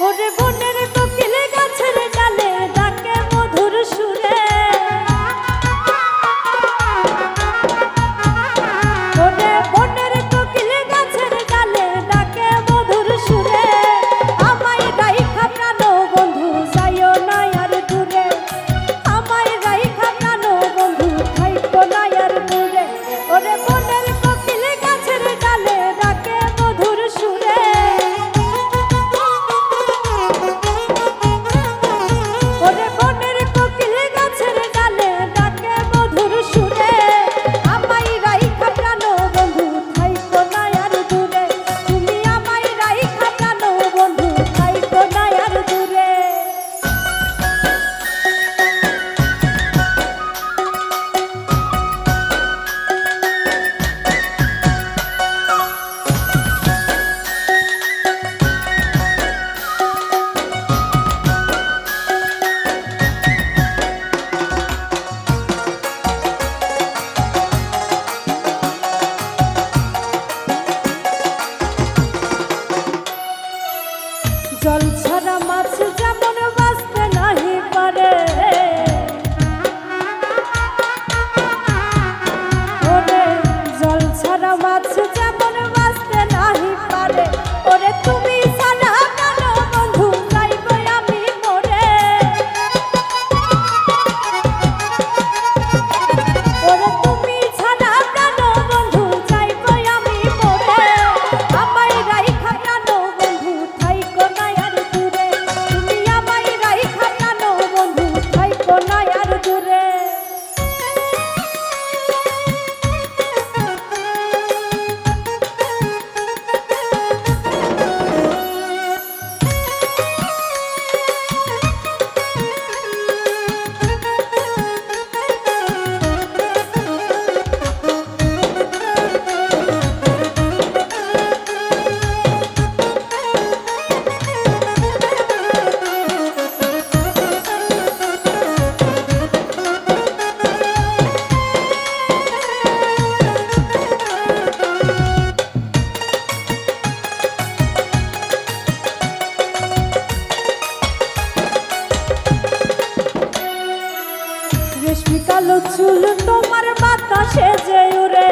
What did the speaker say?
ওরে বনের কোকিল গাছের ডালে ডাকে মধুর সুরে, ওরে বনের কোকিল গাছের ডালে ডাকে মধুর সুরে। আমায় রাইখা প্রাণ বন্ধু যাইও না আর দূরে, আমায় রাইখা প্রাণ বন্ধু থাইকো না আর দূরে। ওরে বনের কোকিল গাছের ডালে ডাকে মধুর সুরে, ওরে বনের কোকিল গাছের ডালে ডাকে মধুর সুরে। আমায় রাইখা প্রাণ বন্ধু থাইকো না আর দূরে, তুমি আমায় রাইখা প্রাণ বন্ধু থাইকো না আর দূরে। জল ছাড়া মাছ যেমন বাঁচতে নাহি পারে, ওরে জল ছাড়া মাছ যেমন বাঁচতে নাহি পারে। ওরে তুমি ছাড়া কেন বন্ধু যাইব আমি মরে, ওরে তুমি ছাড়া কেন বন্ধু যাইব আমি মরে। আমায় রাইখা প্রাণ বন্ধু থাইকো না আর দূরে, তুমি আমায় রাইখা প্রাণ বন্ধু থাইকো না আর দূরে। রেশমি কালো চুল তোমার বাতাসে যে উড়ে,